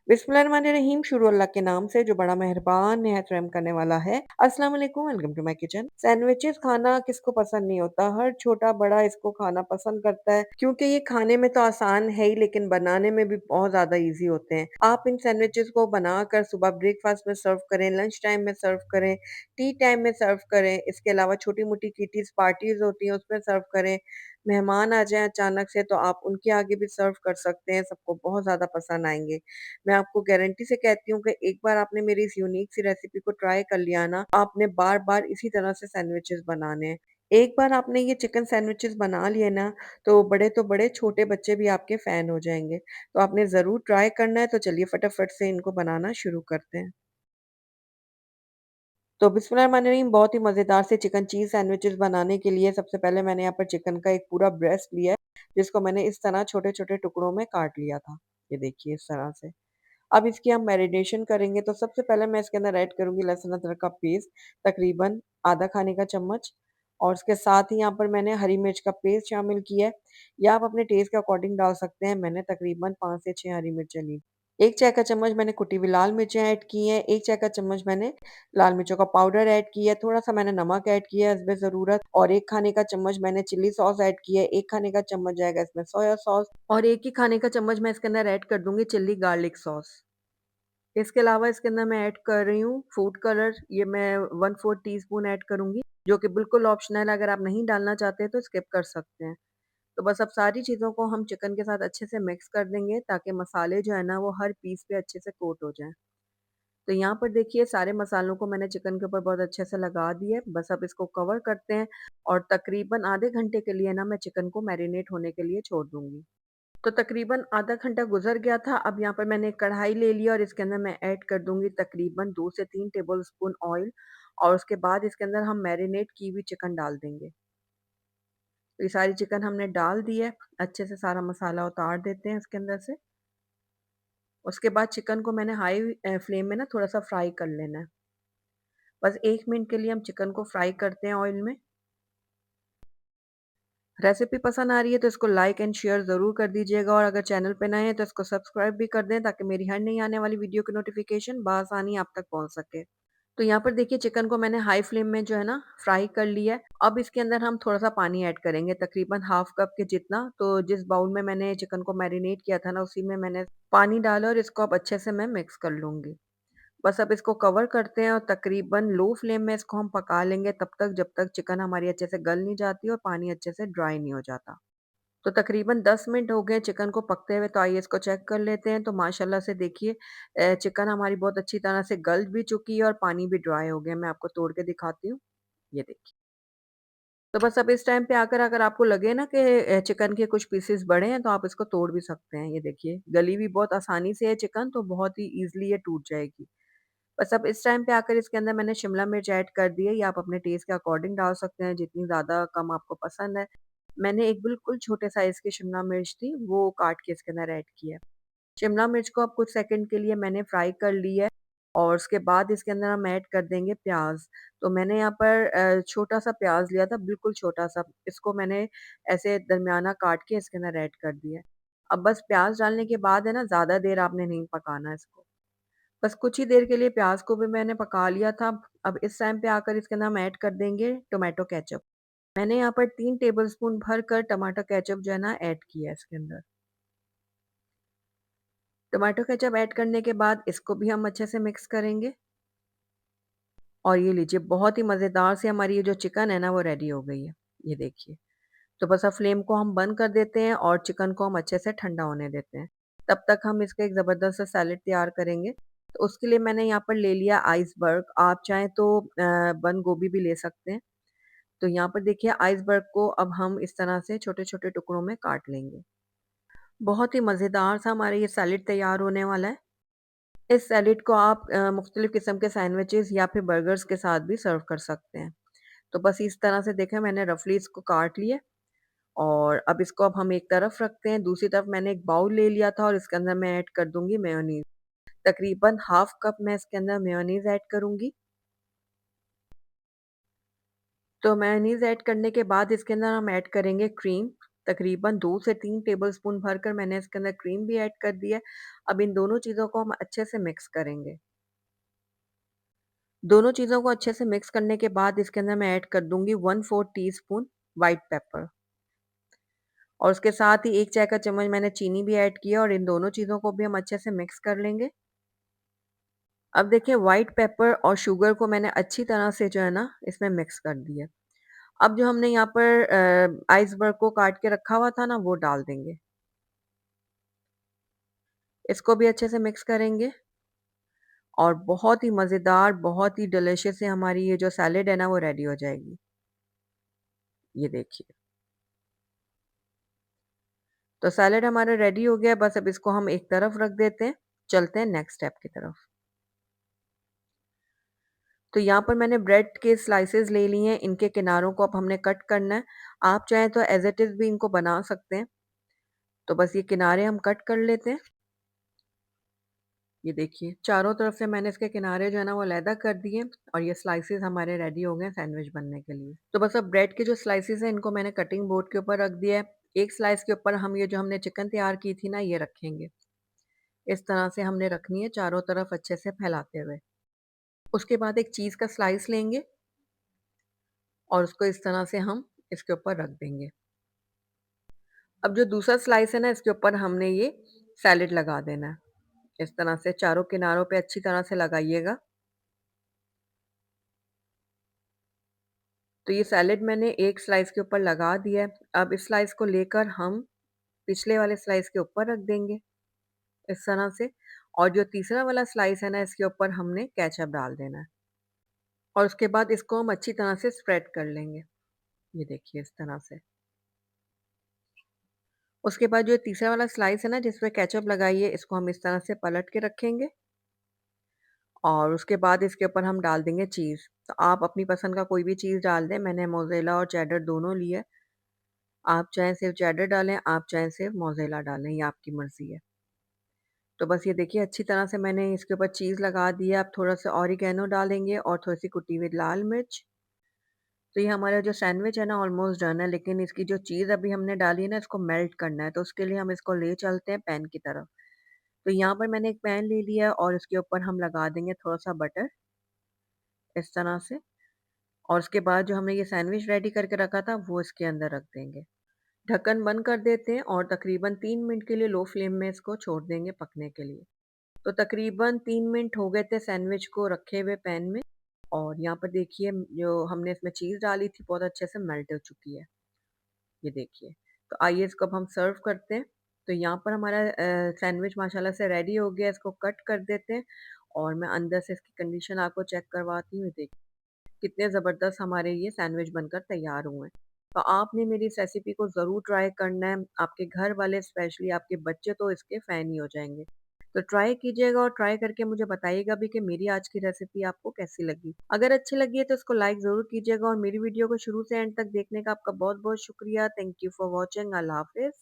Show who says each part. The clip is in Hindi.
Speaker 1: बिस्मिल्लाहिर्रहमानिर्रहीम शुरू अल्लाह के नाम से जो बड़ा मेहरबान निहायत रहम करने वाला है। अस्सलाम वालेकुम, welcome to my kitchen. Sandwiches खाना किसको पसंद नहीं होता? हर छोटा बड़ा इसको खाना पसंद करता है क्योंकि ये खाने में तो आसान है ही लेकिन बनाने में भी बहुत ज़्यादा ईज़ी होते हैं। आप इन सैंडविचेस को बनाकर सुबह ब्रेकफास्ट में सर्व करें, लंच टाइम में सर्व करें, टी टाइम में सर्व करें। इसके अलावा छोटी-मोटी किटीज़ पार्टीज़ होती हैं उसमें सर्व करें। मेहमान आ जाएँ अचानक से तो आप उनके आगे भी सर्व कर सकते हैं, सबको बहुत ज़्यादा पसंद आएँगे। मैं आपको गारंटी से कहती हूँ कि एक बार आपने मेरी इस यूनिक सी रेसिपी को ट्राई कर लिया ना, आपने बार-बार इसी तरह से सैंडविचेस बनाने हैं। एक बार आपने ये चिकन सैंडविचेस बना लिए ना, तो बड़े, छोटे बच्चे भी आपके फ़ैन हो जाएँगे। तो आपने ज़रूर ट्राई करना है, तो चलिए फटाफट से इनको बनाना शुरू करते हैं। तो बिस्मिल्लाहिर्रहमानिर्रहीम बहुत ही मज़ेदार से चिकन चीज़ सैंडविचेस बनाने के लिए सबसे पहले मैंने यहाँ पर चिकन का एक पूरा ब्रेस्ट लिया है, जिसको मैंने इस तरह छोटे-छोटे टुकड़ों में काट लिया था। ये देखिए इस तरह से। अब इसकी हम मैरिनेशन करेंगे तो सबसे पहले मैं इसके अंदर ऐड करूँगी लहसुन अदरक का पेस्ट तकरीबन आधा खाने का चम्मच और उसके साथ ही यहाँ पर मैंने हरी मिर्च का पेस्ट शामिल किया है या आप अपने टेस्ट के अकॉर्डिंग डाल सकते हैं। मैंने तकरीबन 5 से 6 हरी मिर्चें ली। 1 चाय का चम्मच मैंने कुटी हुई लाल मिर्चें ऐड की हैं, 1 चाय का चम्मच मैंने लाल मिर्चों का पाउडर ऐड किया है, थोड़ा-सा मैंने नमक ऐड किया है हस्बे ज़रूरत और 1 खाने का चम्मच मैंने चिली सॉस ऐड की है, 1 खाने का चम्मच जाएगा इसमें सोया सॉस और 1 ही खाने का चम्मच मैं इसके अंदर ऐड कर दूँगी चिल्ली गार्लिक सॉस। इसके अलावा इसके अंदर मैं ऐड कर रही हूँ फूड कलर, ये मैं 1/4 टीस्पून ऐड करूँगी, जो कि बिल्कुल ऑप्शनल है, अगर आप नहीं डालना चाहते तो स्किप कर सकते हैं। तो बस अब सारी चीज़ों को हम चिकन के साथ अच्छे से मिक्स कर देंगे ताकि मसाले जो है ना वो हर पीस पे अच्छे से कोट हो जाएँ। तो यहाँ पर देखिए सारे मसालों को मैंने चिकन के ऊपर बहुत अच्छे से लगा दिया है, बस अब इसको कवर करते हैं और तकरीबन आधे घंटे के लिए ना मैं चिकन को मैरिनेट होने के लिए छोड़ दूँगी। तो तकरीबन आधा घंटा गुज़र गया था, अब यहाँ पर मैंने एक कढ़ाई ले लिया और इसके अंदर मैं ऐड कर दूँगी तकरीबन 2 से 3 टेबलस्पून ऑयल और उसके बाद इसके अंदर हम मैरिनेट की हुई चिकन डाल देंगे। तो ये सारी चिकन हमने डाल दी है, अच्छे से सारा मसाला उतार देते हैं इसके अंदर से। उसके बाद चिकन को मैंने हाई फ्लेम में ना थोड़ा-सा फ्राई कर लेना है। बस 1 मिनट के लिए हम चिकन को फ्राई करते हैं ऑयल में। रेसिपी पसंद आ रही है तो इसको लाइक एंड शेयर ज़रूर कर दीजिएगा और अगर चैनल पे नए हैं तो इसको सब्सक्राइब भी कर दें ताकि मेरी हर नई आने वाली वीडियो की नोटिफिकेशन बआसानी आप तक पहुंच सके। तो यहाँ पर देखिए चिकन को मैंने हाई फ्लेम में जो है ना फ्राई कर लिया है। अब इसके अंदर हम थोड़ा-सा पानी ऐड करेंगे तकरीबन हाफ कप के जितना। तो जिस बाउल में मैंने चिकन को मैरिनेट किया था ना उसी में मैंने पानी डाला और इसको अब अच्छे से मैं मिक्स कर लूँगी। बस अब इसको कवर करते हैं और तकरीबन लो फ्लेम में इसको हम पका लेंगे तब तक जब तक चिकन हमारी अच्छे से गल नहीं जाती और पानी अच्छे से ड्राई नहीं हो जाता। तो तकरीबन 10 मिनट हो गए चिकन को पकते हुए, तो आइए इसको चेक कर लेते हैं। तो माशाल्लाह से देखिए चिकन हमारी बहुत अच्छी तरह से गल भी चुकी है और पानी भी ड्राई हो गया। मैं आपको तोड़ के दिखाती हूँ, ये देखिए। तो बस अब इस टाइम पे आकर अगर आपको लगे ना कि चिकन के कुछ पीसेस बड़े हैं, तो आप इसको तोड़ भी सकते हैं। ये देखिए, गली भी बहुत आसानी से है चिकन, तो बहुत ही ईज़िली ये टूट जाएगी। बस अब इस टाइम पे आकर इसके अंदर मैंने शिमला मिर्च ऐड कर दी है, या आप अपने टेस्ट के अकॉर्डिंग डाल सकते हैं, जितनी ज़्यादा कम आपको पसंद है। मैंने एक बिल्कुल छोटे साइज़ की शिमला मिर्च थी, वो काट के इसके अंदर ऐड की है। शिमला मिर्च को अब कुछ सेकंड के लिए मैंने फ्राई कर ली है और उसके बाद इसके अंदर हम ऐड कर देंगे प्याज़। तो मैंने यहाँ पर छोटा-सा प्याज़ लिया था, बिल्कुल छोटा-सा। इसको मैंने ऐसे दरमियाना काट के इसके अंदर ऐड कर दिया है। अब बस प्याज़ डालने के बाद है ना, ज़्यादा देर आपने नहीं पकाना है इसको। बस कुछ ही देर के लिए प्याज़ को भी मैंने पका लिया था। अब इस टाइम पे आकर इसके अंदर हम ऐड कर देंगे टोमेटो केचअप। मैंने यहाँ पर 3 टेबलस्पून भरकर टमाटो केचअप जो है ना ऐड किया है इसके अंदर। टोमेटो केचअप ऐड करने के बाद इसको भी हम अच्छे से मिक्स करेंगे और ये लीजिए बहुत ही मज़ेदार सी हमारी ये जो चिकन है ना वो रेडी हो गई है। ये देखिए। तो बस अब फ्लेम को हम बंद कर देते हैं और चिकन को हम अच्छे से ठंडा होने देते हैं। तब तक हम इसका एक ज़बरदस्त सा सैलेड तैयार करेंगे। तो उसके लिए मैंने यहाँ पर ले लिया आइसबर्ग, आप चाहें तो बंद गोभी भी ले सकते हैं। तो यहाँ पर देखिए आइसबर्ग को अब हम इस तरह से छोटे-छोटे टुकड़ों में काट लेंगे। बहुत ही मज़ेदार सा हमारा ये सैलेड तैयार होने वाला है। इस सैलेड को आप मुख्तलिफ़ किस्म के सैंडविचेज़ या फिर बर्गर्स के साथ भी सर्व कर सकते हैं। तो बस इस तरह से देखें मैंने रफ़ली इसको काट लिया और अब इसको अब हम एक तरफ रखते हैं। दूसरी तरफ मैंने एक बाउल ले लिया था और इसके अंदर मैं ऐड कर दूँगी मेयोनीज़। तकरीबन हाफ़ कप मैं इसके अंदर मेयोनीज़ ऐड करूँगी। तो मेयोनीज़ ऐड करने के बाद इसके अंदर हम ऐड करेंगे क्रीम। तकरीबन 2 से 3 टेबलस्पून भरकर मैंने इसके अंदर क्रीम भी ऐड कर दी है। अब इन दोनों चीज़ों को हम अच्छे से मिक्स करेंगे। दोनों चीज़ों को अच्छे से मिक्स करने के बाद इसके अंदर मैं ऐड कर दूँगी 1/4 टीस्पून व्हाइट पेपर और उसके साथ ही 1 चाय का चम्मच मैंने चीनी भी ऐड किया और इन दोनों चीज़ों को भी हम अच्छे से मिक्स कर लेंगे। अब देखिए व्हाइट पेपर और शुगर को मैंने अच्छी तरह से जो है ना इसमें मिक्स कर दिया। अब जो हमने यहाँ पर आइसबर्ग को काट के रखा हुआ था ना वो डाल देंगे। इसको भी अच्छे से मिक्स करेंगे और बहुत ही मज़ेदार, बहुत ही डिलिशियस से हमारी ये जो सैलेड है ना वो रेडी हो जाएगी। ये देखिए। तो सैलेड हमारा रेडी हो गया, बस अब इसको हम एक तरफ रख देते हैं, चलते हैं नेक्स्ट स्टेप की तरफ। तो यहाँ पर मैंने ब्रेड के स्लाइसेस ले लिए हैं, इनके किनारों को अब हमने कट करना है। आप चाहें तो एज़ इट इज़ भी इनको बना सकते हैं। तो बस ये किनारे हम कट कर लेते हैं। ये देखिए, चारों तरफ से मैंने इसके किनारे जो है ना वो अलहदा कर दिए और ये स्लाइसेस हमारे रेडी हो गए हैं सैंडविच बनने के लिए। तो बस अब ब्रेड के जो स्लाइसेस हैं इनको मैंने कटिंग बोर्ड के ऊपर रख दिया है। एक स्लाइस के ऊपर हम ये जो हमने चिकन तैयार की थी ना ये रखेंगे। इस तरह से हमने रखनी है चारों तरफ अच्छे से फैलाते हुए। उसके बाद एक चीज़ का स्लाइस लेंगे और उसको इस तरह से हम इसके ऊपर रख देंगे। अब जो दूसरा स्लाइस है ना इसके ऊपर हमने ये सैलेड लगा देना है। इस तरह से चारों किनारों पे अच्छी तरह से लगाइएगा। तो ये सैलेड मैंने एक स्लाइस के ऊपर लगा दिया है। अब इस स्लाइस को लेकर हम पिछले वाले स्लाइस के ऊपर रख देंगे, इस तरह से। और जो तीसरा वाला स्लाइस है ना इसके ऊपर हमने केचअप डाल देना है। और उसके बाद इसको हम अच्छी तरह से स्प्रेड कर लेंगे। ये देखिए इस तरह से। उसके बाद जो तीसरा वाला स्लाइस है ना जिसमें केचअप लगाई है इसको हम इस तरह से पलट के रखेंगे और उसके बाद इसके ऊपर हम डाल देंगे चीज़। तो आप अपनी पसंद का कोई भी चीज़ डाल दें, मैंने मोज़रेला और चेडर दोनों लिए। आप चाहें सिर्फ़ चेडर डालें, आप चाहें सिर्फ़ मोज़रेला डालें, ये आपकी मर्ज़ी है। तो बस ये देखिए अच्छी तरह से मैंने इसके ऊपर चीज़ लगा दिया। अब थोड़ा-सा ऑरिगैनो डालेंगे और थोड़ी-सी कुटी हुई लाल मिर्च। तो ये हमारा जो सैंडविच है ना ऑलमोस्ट डन है, लेकिन इसकी जो चीज़ अभी हमने डाली है ना इसको मेल्ट करना है, तो उसके लिए हम इसको ले चलते हैं पैन की तरफ। तो यहाँ पर मैंने एक पैन ले लिया और इसके ऊपर हम लगा देंगे थोड़ा-सा बटर, इस तरह से। और उसके बाद जो हमने ये सैंडविच रेडी करके रखा था वो इसके अंदर रख देंगे। ढक्कन बंद कर देते हैं और तकरीबन 3 मिनट के लिए लो फ्लेम में इसको छोड़ देंगे पकने के लिए। तो तकरीबन 3 मिनट हो गए थे सैंडविच को रखे हुए पैन में और यहाँ पर देखिए जो हमने इसमें चीज़ डाली थी बहुत अच्छे से मेल्ट हो चुकी है। ये देखिए। तो आइए इसको अब हम सर्व करते हैं। तो यहाँ पर हमारा सैंडविच माशाल्लाह से रेडी हो गया है, इसको कट कर देते हैं और मैं अंदर से इसकी कंडीशन आपको चेक करवाती हूँ। देखिए कितने ज़बरदस्त हमारे ये सैंडविच बनकर तैयार हुए हैं। तो आपने मेरी इस रेसिपी को ज़रूर ट्राई करना है। आपके घर वाले स्पेशली आपके बच्चे तो इसके फ़ैन ही हो जाएँगे। तो ट्राई कीजिएगा और ट्राई करके मुझे बताइएगा भी कि मेरी आज की रेसिपी आपको कैसी लगी। अगर अच्छी लगी है तो इसको लाइक ज़रूर कीजिएगा और मेरी वीडियो को शुरू से एंड तक देखने का आपका बहुत-बहुत शुक्रिया। Thank you for watching. अल्लाह हाफ़िज़।